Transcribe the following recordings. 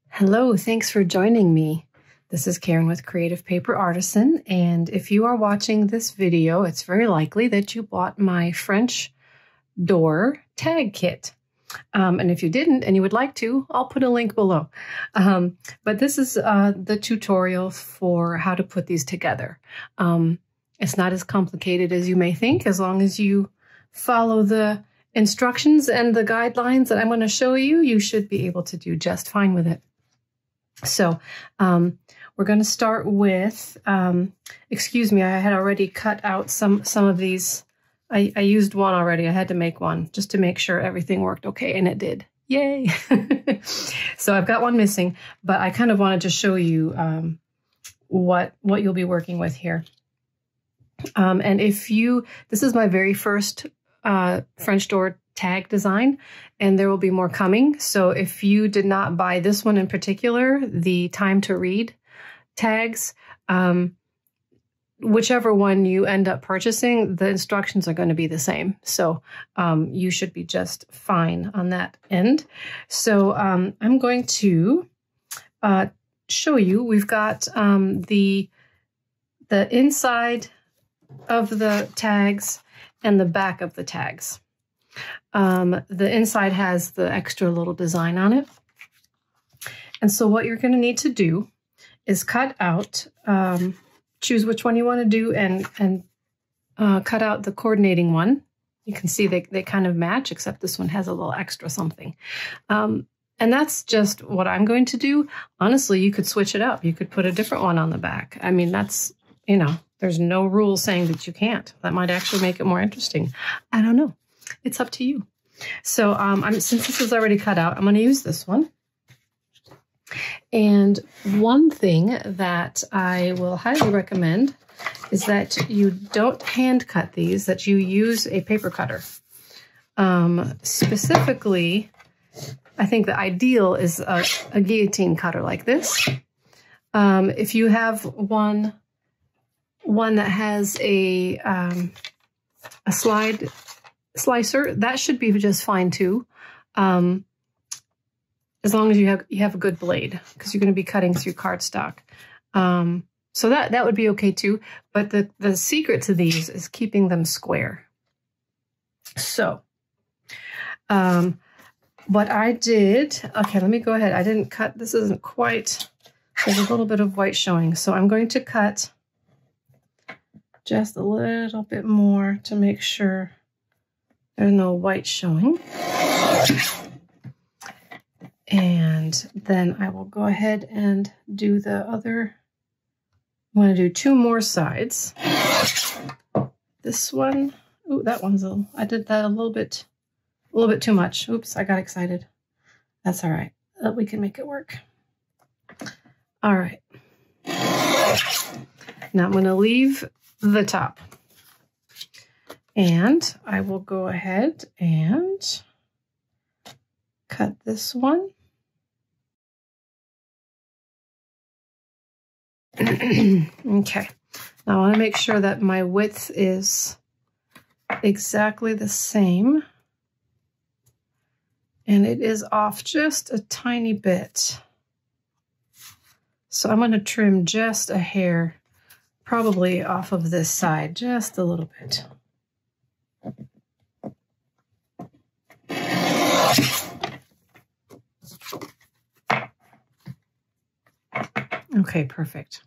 Hello, thanks for joining me. This is Karen with Creative Paper Artisan, and if you are watching this video, it's very likely that you bought my French door tag kit. And if you didn't and you would like to, I'll put a link below. But this is the tutorial for how to put these together. It's not as complicated as you may think, as long as you follow the instructions and the guidelines that I'm going to show you, you should be able to do just fine with it. So we're going to start with, excuse me, I had already cut out some of these. I used one already. I had to make one just to make sure everything worked okay, and it did. Yay! So I've got one missing, but I kind of wanted to show you what you'll be working with here. And this is my very first French door tag design, and there will be more coming. So if you did not buy this one in particular, the time to read tags, whichever one you end up purchasing, the instructions are going to be the same. So you should be just fine on that end. So I'm going to show you, we've got the inside of the tags and the back of the tags. The inside has the extra little design on it. And so what you're going to need to do is cut out, choose which one you want to do and cut out the coordinating one. You can see they kind of match, except this one has a little extra something. And that's just what I'm going to do. Honestly, you could switch it up. You could put a different one on the back. I mean, that's, you know, there's no rule saying that you can't. That might actually make it more interesting. I don't know. It's up to you. So since this is already cut out, I'm going to use this one. And one thing that I will highly recommend is that you don't hand cut these, that you use a paper cutter. Specifically, I think the ideal is a guillotine cutter like this. If you have one that has a slicer, that should be just fine too, as long as you have a good blade, because you're going to be cutting through cardstock. So that would be okay too. But the secret to these is keeping them square. So what I did, okay, let me go ahead. I didn't cut. This isn't quite. There's a little bit of white showing, so I'm going to cut just a little bit more to make sure there's no white showing. And then I will go ahead and do the other. I'm going to do two more sides. This one, ooh, that one's I did that a little bit too much. Oops, I got excited. That's all right. We can make it work. All right. Now I'm going to leave the top. And I will go ahead and cut this one. Okay. Now I want to make sure that my width is exactly the same. And it is off just a tiny bit. So I'm going to trim just a hair, probably off of this side, just a little bit. Okay, perfect.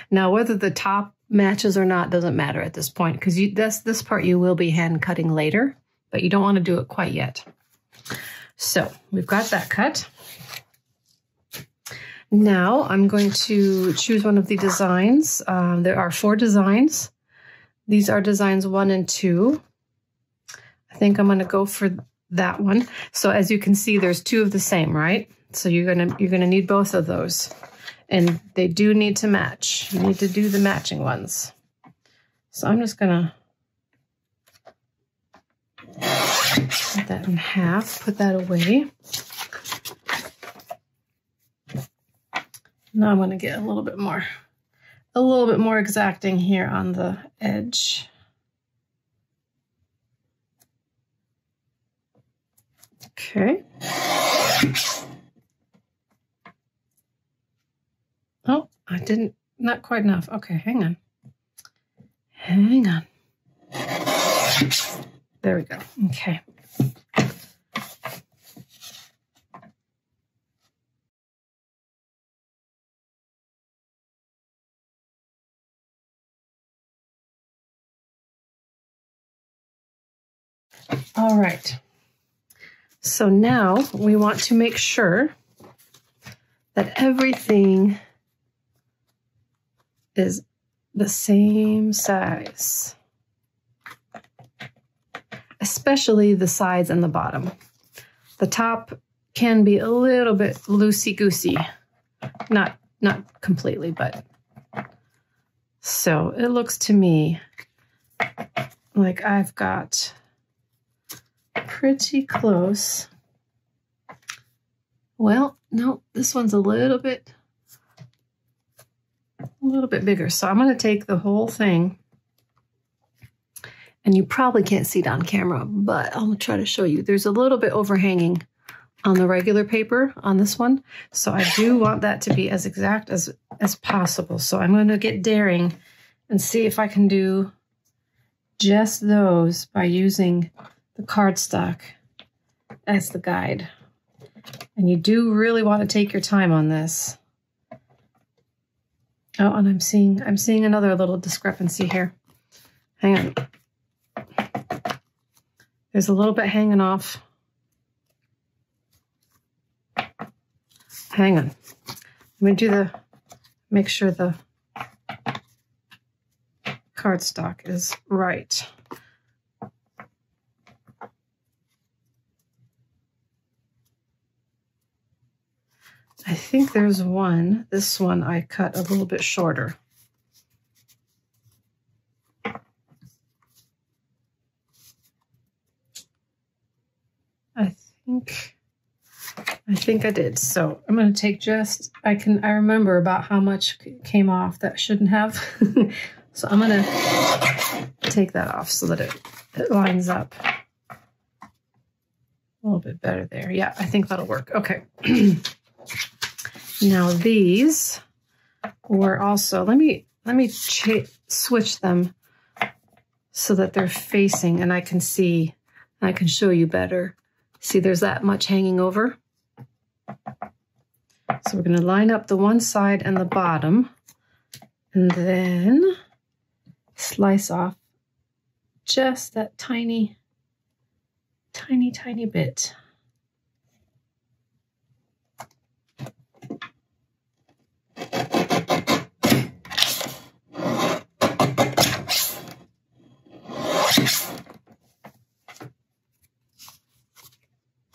Now, whether the top matches or not doesn't matter at this point, because this part you will be hand cutting later, but you don't want to do it quite yet. So we've got that cut. Now I'm going to choose one of the designs. There are 4 designs. These are designs 1 and 2. I think I'm going to go for that one. So as you can see, there's 2 of the same, right? So you're gonna need both of those, and they do need to match. You need to do the matching ones. So I'm just gonna cut that in half, put that away. Now I'm gonna get a little bit more exacting here on the edge. Okay. Oh, I didn't, not quite enough. Okay, hang on. Hang on. There we go. Okay. All right. So now we want to make sure that everything is the same size, especially the sides and the bottom. The top can be a little bit loosey-goosey, not completely, but so it looks to me like I've got pretty close. Well, no, this one's a little bit bigger. So I'm going to take the whole thing, and you probably can't see it on camera, but I'll try to show you. There's a little bit overhanging on the regular paper on this one. So I do want that to be as exact as possible. So I'm going to get daring and see if I can do just those by using the cardstock as the guide. And you do really want to take your time on this. Oh, and I'm seeing another little discrepancy here. Hang on. There's a little bit hanging off. Hang on. Let me make sure the cardstock is right. I think there's one. This one I cut a little bit shorter. I think I did. So I'm going to take I remember about how much came off that shouldn't have. So I'm going to take that off so that it lines up a little bit better there. Yeah, I think that'll work. Okay. Now these were also, let me switch them so that they're facing and I can see, I can show you better. See, there's that much hanging over. So we're going to line up the one side and the bottom and then slice off just that tiny bit.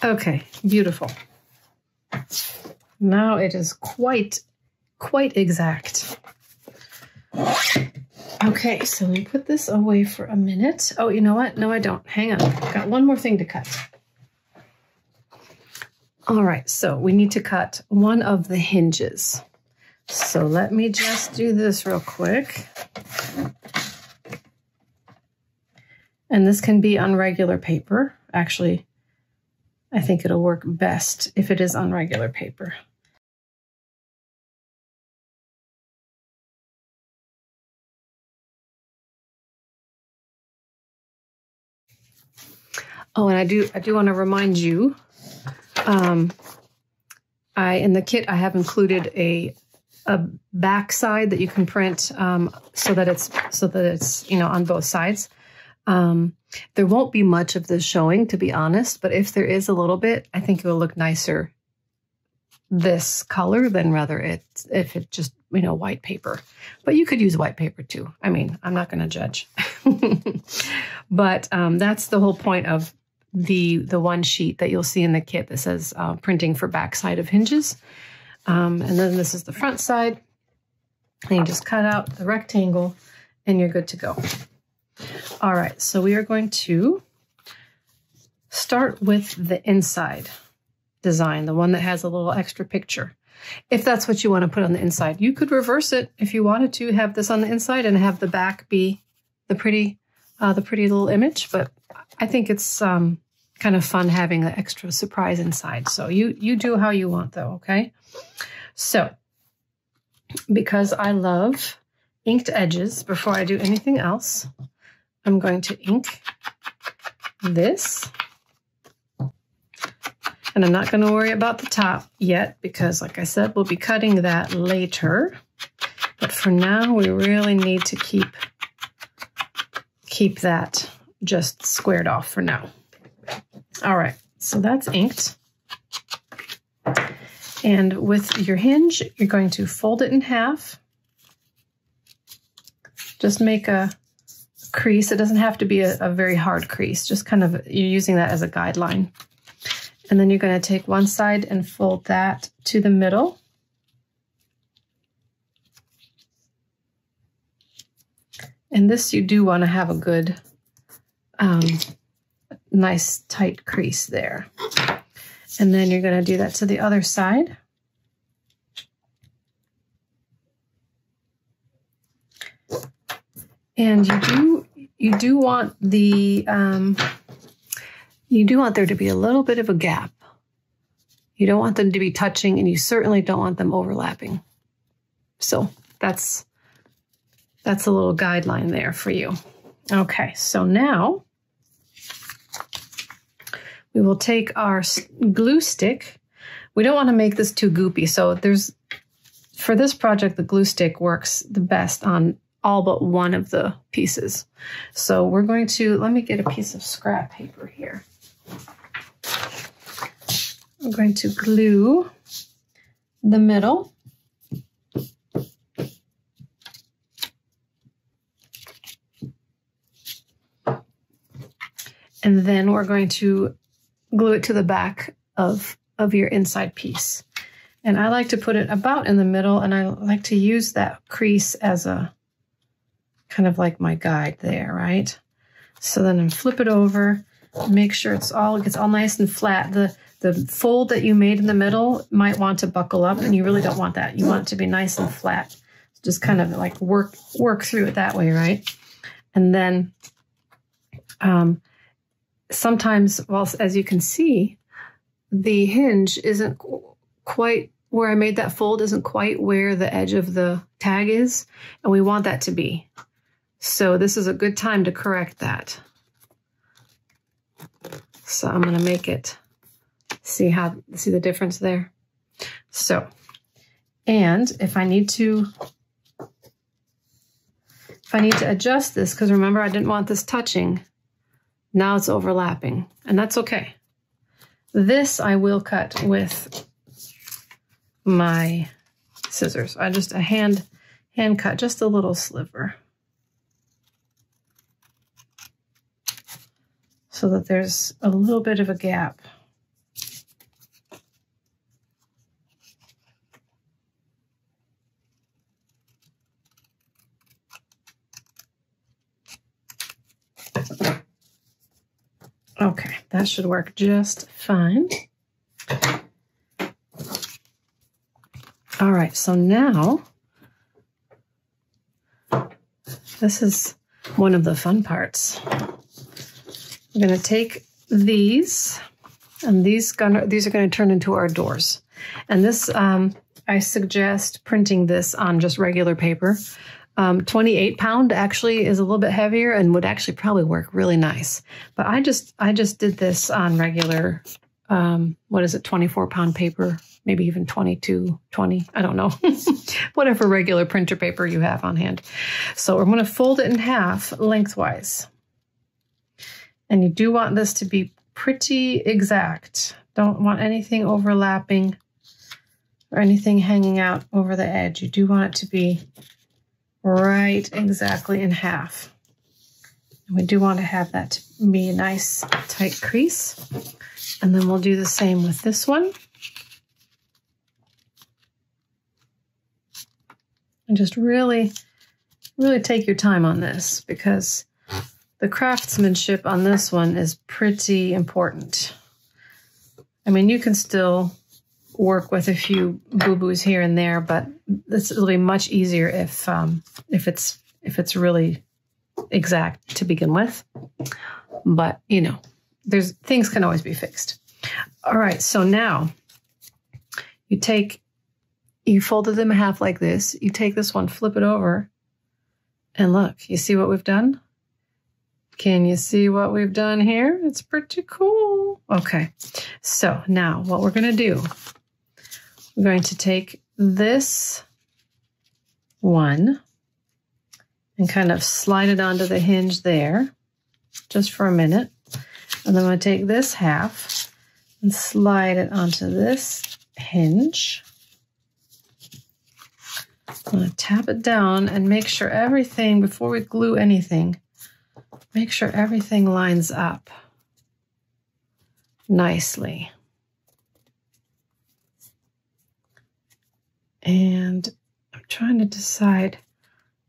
Okay, beautiful. Now it is quite exact. Okay, so let me put this away for a minute. Oh, you know what? No, I don't. Hang on. Got one more thing to cut. All right, so we need to cut one of the hinges. So let me just do this real quick. And this can be on regular paper. Actually, I think it'll work best if it is on regular paper. Oh, and I do want to remind you, in the kit I have included a back side that you can print so that it's on both sides. There won't be much of this showing, to be honest, but if there is a little bit, I think it will look nicer this color than rather if it just white paper. But you could use white paper too. I mean, I'm not going to judge. But that's the whole point of the one sheet that you'll see in the kit that says printing for backside of hinges. And then this is the front side. And you just cut out the rectangle and you're good to go. All right, so we are going to start with the inside design, the one that has a little extra picture. If that's what you want to put on the inside, you could reverse it if you wanted to have this on the inside and have the back be the pretty little image. But I think it's kind of fun having the extra surprise inside. So you do how you want though, okay? So because I love inked edges, before I do anything else, I'm going to ink this. And I'm not going to worry about the top yet because, like I said, we'll be cutting that later. But for now, we really need to keep that just squared off for now. All right, so that's inked. And with your hinge, you're going to fold it in half. Just make a crease. It doesn't have to be a very hard crease, just kind of, you're using that as a guideline. And then you're going to take one side and fold that to the middle. And this, you do want to have a good, nice tight crease there. And then you're going to do that to the other side. And you do want the you do want there to be a little bit of a gap. You don't want them to be touching, and you certainly don't want them overlapping. So that's a little guideline there for you. Okay, so now we will take our glue stick. We don't want to make this too goopy, so for this project, the glue stick works the best on all but one of the pieces. So we're going to, let me get a piece of scrap paper here. I'm going to glue the middle. And then we're going to glue it to the back of your inside piece. And I like to put it about in the middle, and I like to use that crease as a kind of like my guide there, right? So then I flip it over, make sure it gets all nice and flat. The fold that you made in the middle might want to buckle up, and you really don't want that. You want it to be nice and flat. Just kind of like work through it that way, right? And then sometimes, well, as you can see, the hinge isn't quite where I made that fold, isn't quite where the edge of the tag is, and we want that to be. So this is a good time to correct that. So I'm going to make it, see the difference there? So, and if I need to adjust this, because remember I didn't want this touching, now it's overlapping, and that's okay. This I will cut with my scissors. I just hand cut just a little sliver, so that there's a little bit of a gap. Okay, that should work just fine. All right, so now, this is one of the fun parts. I'm going to take these, and these are going to turn into our doors. And this, I suggest printing this on just regular paper. 28 pound actually is a little bit heavier and would actually probably work really nice. But I just did this on regular, 24 pound paper, maybe even 20, I don't know, whatever regular printer paper you have on hand. So I'm going to fold it in half lengthwise. And you do want this to be pretty exact. Don't want anything overlapping or anything hanging out over the edge. You do want it to be right exactly in half. And we do want to have that to be a nice tight crease. And then we'll do the same with this one. And just really, really take your time on this, because the craftsmanship on this one is pretty important. I mean, you can still work with a few boo-boos here and there, but it'll be much easier if it's really exact to begin with. But, you know, things can always be fixed. All right, so now you folded them in half like this. You take this one, flip it over, and look, you see what we've done? Can you see what we've done here? It's pretty cool. Okay, so now what we're going to do, we're going to take this one and kind of slide it onto the hinge there just for a minute. And then I'm going to take this half and slide it onto this hinge. I'm going to tap it down and make sure everything, before we glue anything, make sure everything lines up nicely. And I'm trying to decide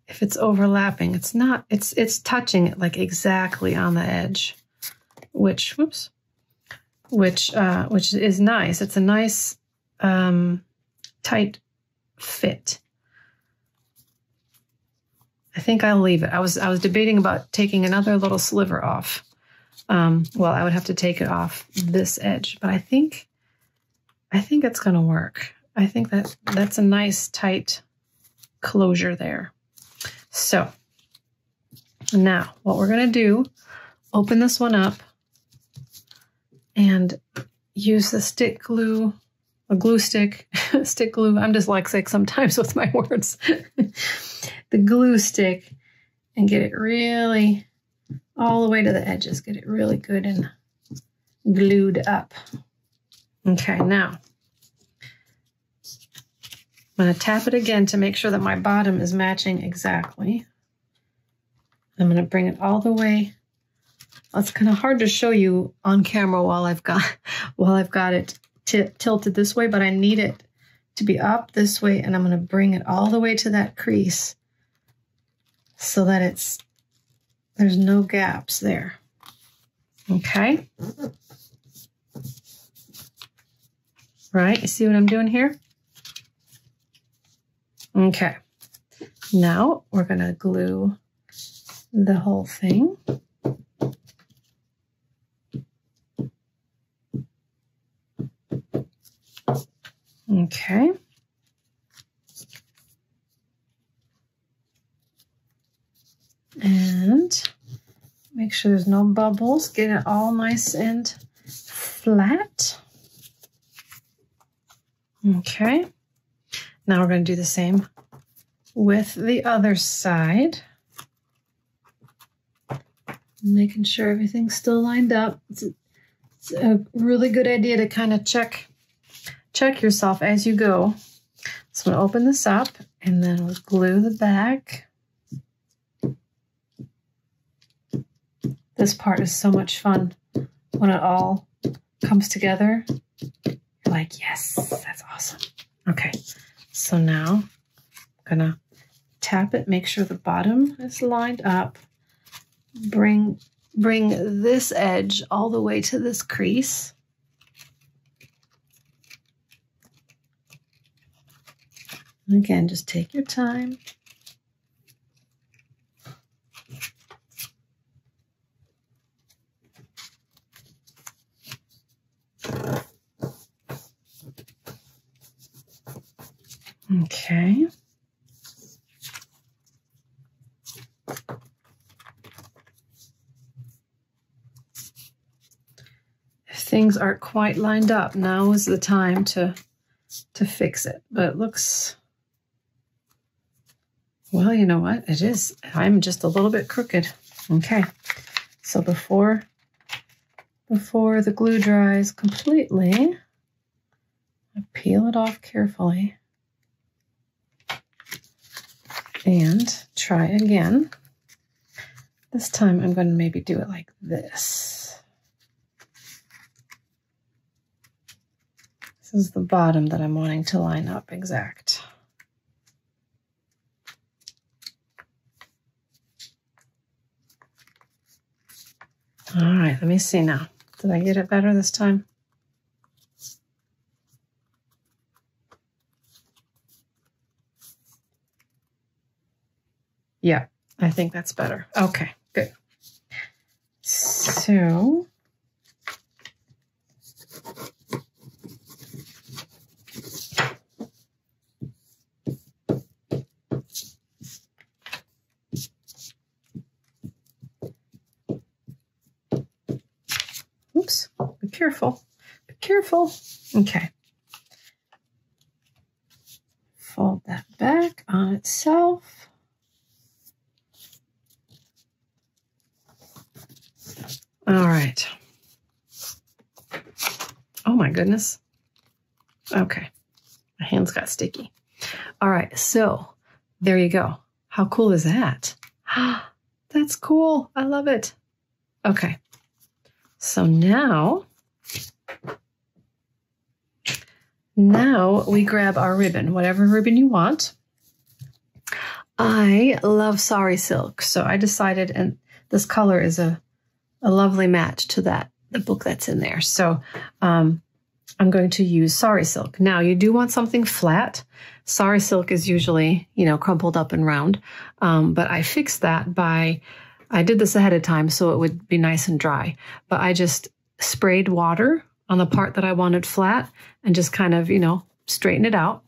if it's overlapping. It's not, it's touching it like exactly on the edge, which is nice. It's a nice tight fit. I think I'll leave it. I was debating about taking another little sliver off. Well, I would have to take it off this edge, but I think it's going to work. I think that's a nice tight closure there. So now what we're going to do, open this one up and use the stick glue, a glue stick, stick glue. I'm dyslexic sometimes with my words. The glue stick, and get it really all the way to the edges. Get it really good and glued up. Okay, now I'm going to tap it again to make sure that my bottom is matching exactly. I'm going to bring it all the way. It's kind of hard to show you on camera while I've got it tilted this way, but I need it to be up this way, and I'm going to bring it all the way to that crease so that there's no gaps there. Okay? Right? You see what I'm doing here? Okay. Now we're going to glue the whole thing. Okay. And make sure there's no bubbles. Get it all nice and flat. Okay. Now we're going to do the same with the other side. Making sure everything's still lined up. It's a really good idea to kind of check yourself as you go. So I'm going to open this up and then we'll glue the back. This part is so much fun when it all comes together. You're like, yes, that's awesome. Okay, so now I'm gonna tap it, make sure the bottom is lined up. Bring this edge all the way to this crease. Again, just take your time. Okay. If things aren't quite lined up, now is the time to fix it. But it looks, well, you know what? It is. I'm just a little bit crooked. Okay. So before the glue dries completely, I peel it off carefully. And try again. This time I'm going to maybe do it like this. This is the bottom that I'm wanting to line up exact. All right, let me see now. Did I get it better this time? Yeah, I think that's better. Okay, good. So Oops, be careful. Be careful. Okay. Fold that back on itself. All right. Oh my goodness. Okay. My hands got sticky. All right. So there you go. How cool is that? That's cool. I love it. Okay. So now we grab our ribbon, whatever ribbon you want. I love sari silk, so I decided, and this color is a lovely match to the book that's in there. So I'm going to use sari silk. Now, you do want something flat. Sari silk is usually, crumpled up and round, but I fixed that I did this ahead of time so it would be nice and dry, but I just sprayed water on the part that I wanted flat and just kind of, straighten it out.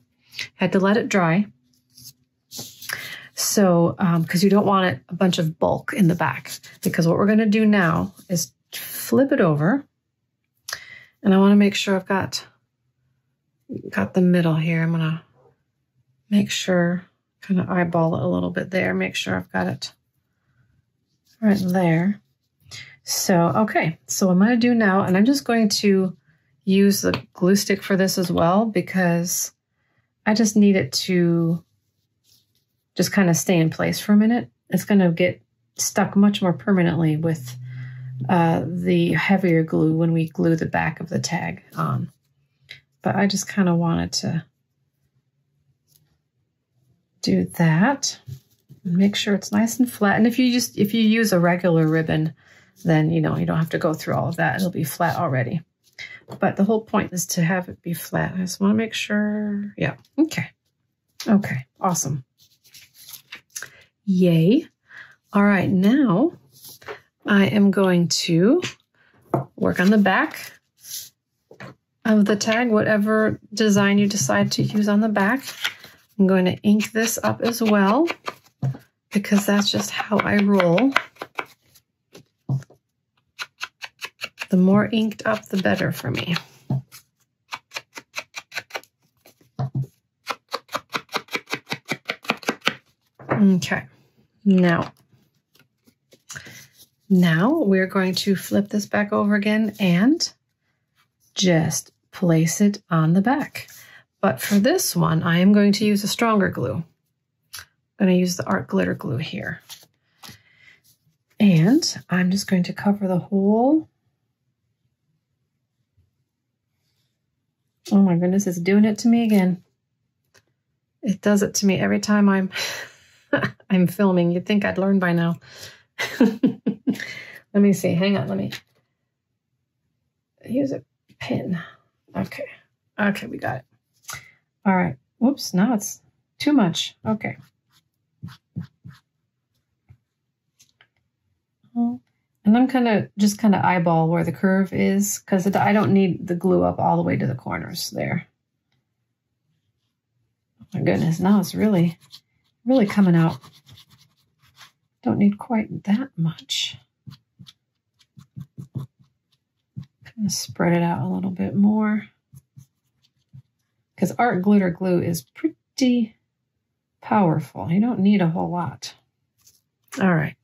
Had to let it dry. So, because you don't want it a bunch of bulk in the back, because what we're going to do now is flip it over. And I want to make sure I've got the middle here. I'm going to make sure, kind of eyeball it a little bit there, make sure I've got it right there. So, okay, so what I'm going to do now, and I'm just going to use the glue stick for this as well, because I just need it to just kind of stay in place for a minute. It's going to get stuck much more permanently with the heavier glue when we glue the back of the tag on. But I just kind of wanted to do that and make sure it's nice and flat. And if you use a regular ribbon, then you don't have to go through all of that. It'll be flat already. But the whole point is to have it be flat. I just want to make sure. Yeah. Okay. Okay. Awesome. Yay. All right. Now I am going to work on the back of the tag, whatever design you decide to use on the back. I'm going to ink this up as well, because that's just how I roll. The more inked up, the better for me. Okay, now we're going to flip this back over again and just place it on the back. But for this one, I am going to use a stronger glue. I'm going to use the art glitter glue here. And I'm just going to cover the whole. Oh my goodness, it's doing it to me again. It does it to me every time I'm I'm filming. You'd think I'd learn by now. Let me see. Hang on. Let me use a pin. Okay. Okay, we got it. All right. Whoops, now it's too much. Okay. And I'm just kind of eyeball where the curve is, because I don't need the glue up all the way to the corners there. Oh my goodness, now it's really coming out. Don't need quite that much. Kind of spread it out a little bit more, because art glitter glue is pretty powerful. You don't need a whole lot. All right.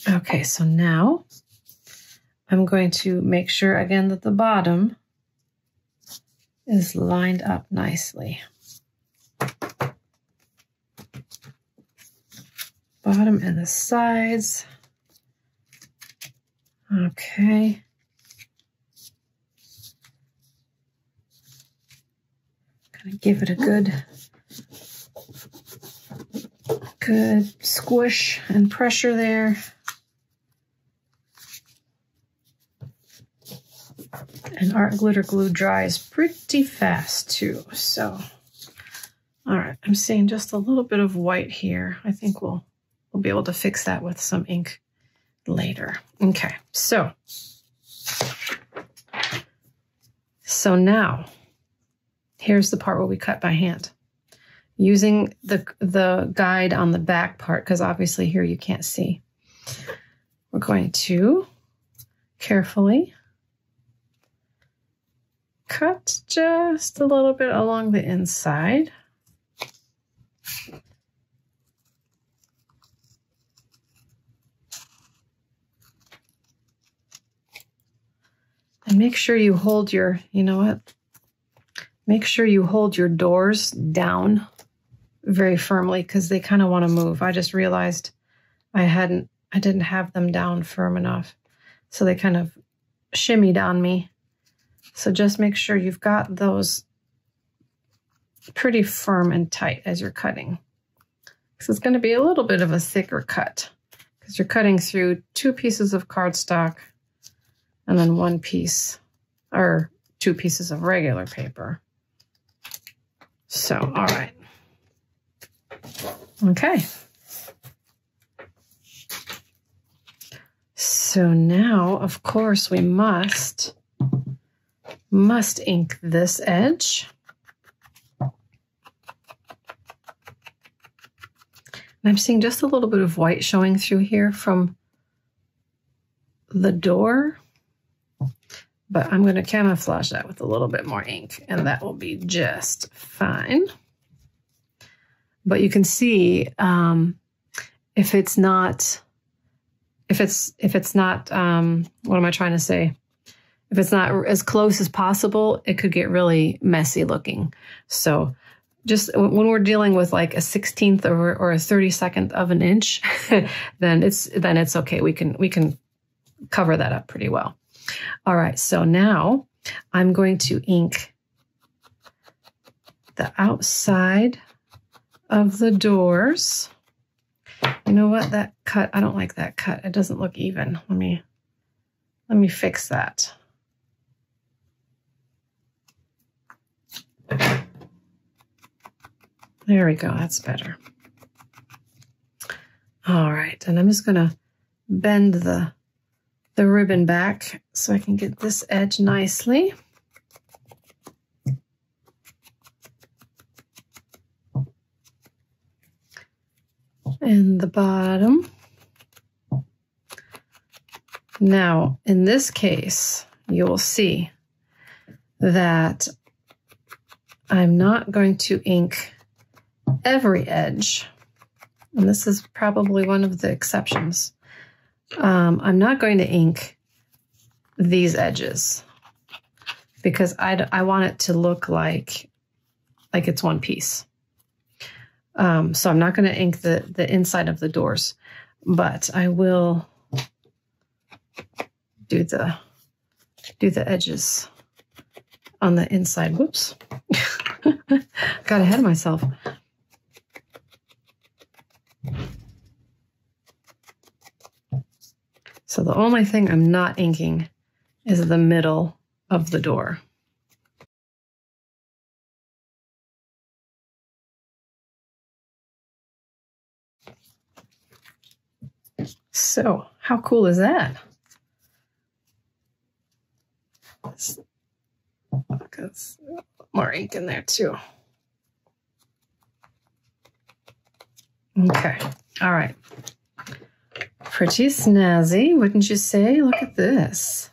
Okay, so now I'm going to make sure again that the bottom is lined up nicely. Bottom and the sides. Okay. Kind of give it a good squish and pressure there. And art glitter glue dries pretty fast too. So, all right, I'm seeing just a little bit of white here. I think we'll be able to fix that with some ink later. Okay, so now here's the part where we cut by hand. Using the guide on the back part, because obviously here you can't see. we're going to carefully cut just a little bit along the inside. And make sure you hold your, you know what? Make sure you hold your doors down very firmly because they kind of want to move. I just realized I didn't have them down firm enough. So they kind of shimmied on me. So just make sure you've got those pretty firm and tight as you're cutting. So it's going to be a little bit of a thicker cut because you're cutting through 2 pieces of cardstock and then 1 piece or 2 pieces of regular paper. So, all right. Okay. So now, of course, we must ink this edge. And I'm seeing just a little bit of white showing through here from the door, but I'm going to camouflage that with a little bit more ink, and that will be just fine. But you can see if it's not, what am I trying to say? If it's not as close as possible, it could get really messy looking. So just when we're dealing with like a 1/16 or a 32nd of an inch, then it's okay. We can cover that up pretty well. All right, so now I'm going to ink the outside of the doors. You know what? That cut, I don't like that cut. It doesn't look even. Let me fix that. There we go. That's better. All right, and I'm just going to bend the ribbon back so I can get this edge nicely. And the bottom. Now, in this case, you will see that I'm not going to ink every edge, and this is probably one of the exceptions. I'm not going to ink these edges because I want it to look like it's one piece. So I'm not going to ink the inside of the doors, but I will do the edges on the inside. Whoops. Got ahead of myself. So the only thing I'm not inking is the middle of the door. So how cool is that? Let's more ink in there too. Okay, all right. Pretty snazzy, wouldn't you say? Look at this.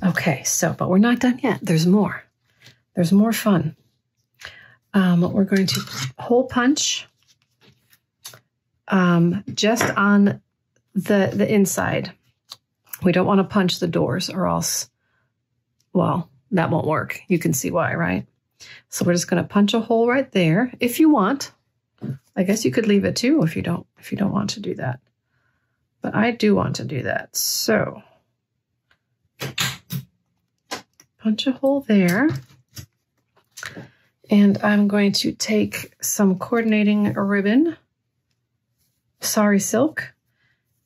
Okay, so, but we're not done yet. There's more. There's more fun. We're going to hole punch just on the inside. We don't want to punch the doors or else, well, that won't work. You can see why, right? So we're just going to punch a hole right there if you want. I guess you could leave it too if you don't want to do that. But I do want to do that. So punch a hole there. And I'm going to take some coordinating ribbon, sari silk,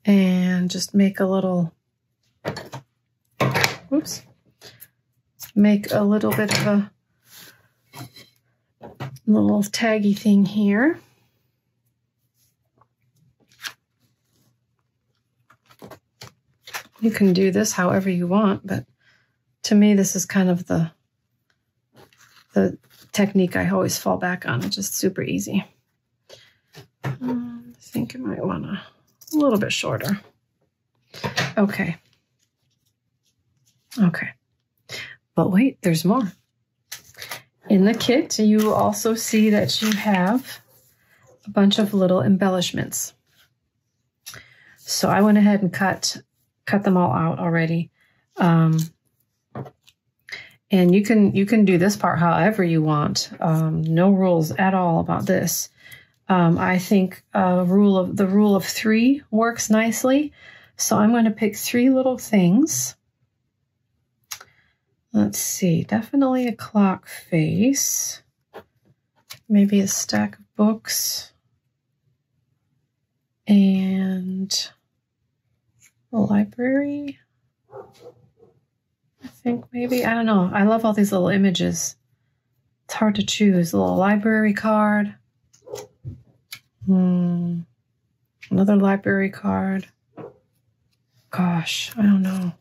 and just make a little, whoops, make a little bit of a little taggy thing here. You can do this however you want, but to me, this is kind of the technique I always fall back on. It's just super easy. I think I might want to little bit shorter. Okay. Okay. But wait, there's more. In the kit, you also see that you have a bunch of little embellishments. So I went ahead and cut them all out already. And you can do this part however you want. No rules at all about this. I think the rule of 3 works nicely. So I'm going to pick 3 little things. Let's see, definitely a clock face. Maybe a stack of books. And a library. I think maybe, I don't know. I love all these little images. It's hard to choose. A little library card. Another library card. Gosh, I don't know.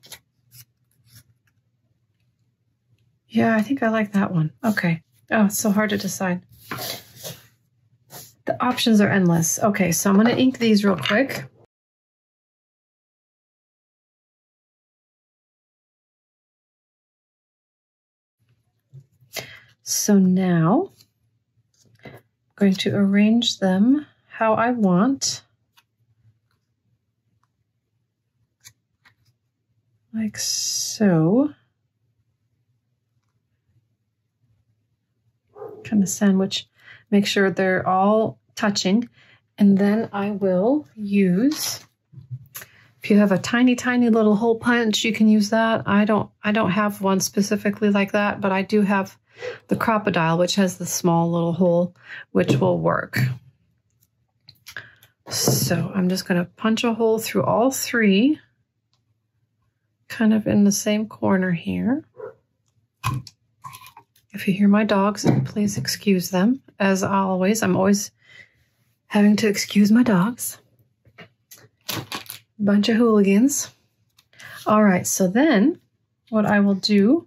Yeah, I think I like that one. Okay. Oh, it's so hard to decide. The options are endless. Okay, so I'm going to ink these real quick. So now I'm going to arrange them how I want. Like so. Kind of sandwich, make sure they're all touching. And then I will use, if you have a tiny, tiny little hole punch, you can use that. I don't have one specifically like that, but I do have the crocodile, which has the small little hole, which will work. So I'm just going to punch a hole through all 3, kind of in the same corner here. If you hear my dogs, please excuse them. As always, I'm always having to excuse my dogs. Bunch of hooligans. All right, so then what I will do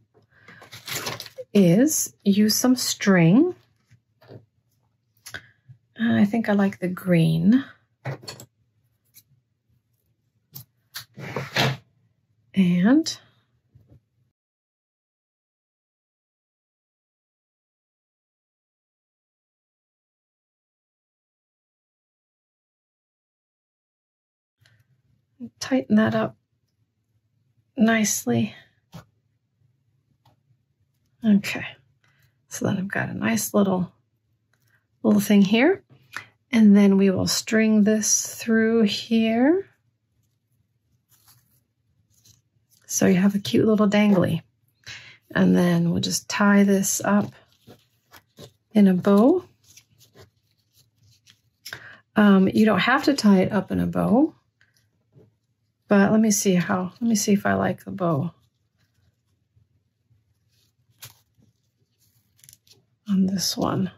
is use some string. I think I like the green. And tighten that up nicely. Okay, so then I've got a nice little thing here. And then we will string this through here. So you have a cute little dangly. And then we'll just tie this up in a bow. You don't have to tie it up in a bow. But let me see if I like the bow on this one.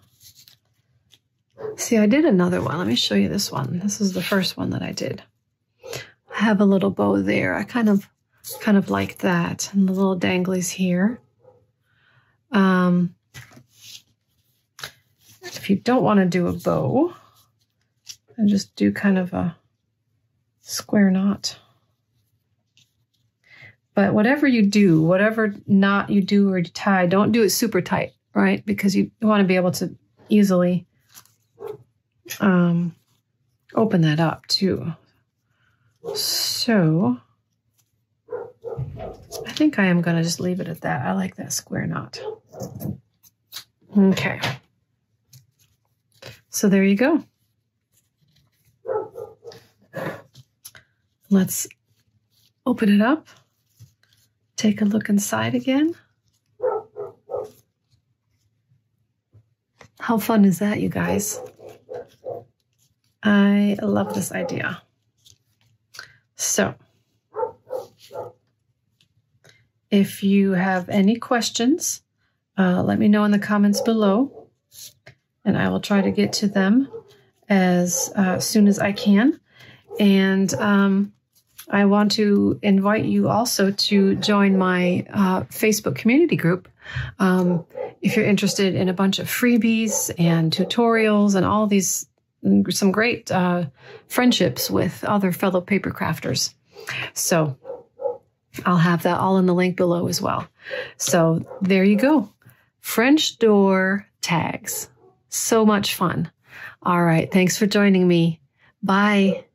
See, I did another one. Let me show you this one. This is the first one that I did. I have a little bow there. I kind of like that, and the little danglies here. If you don't want to do a bow, then just do kind of a square knot. But whatever you do, whatever knot you do or you tie, don't do it super tight, right? Because you want to be able to easily open that up too. So I think I am going to just leave it at that. I like that square knot. Okay. So there you go. Let's open it up. Take a look inside again. How fun is that, you guys? I love this idea. So, if you have any questions, let me know in the comments below, and I will try to get to them as soon as I can. And I want to invite you also to join my Facebook community group. If you're interested in a bunch of freebies and tutorials and all these some great friendships with other fellow paper crafters. So I'll have that all in the link below as well. So there you go. French door tags. So much fun. All right. Thanks for joining me. Bye.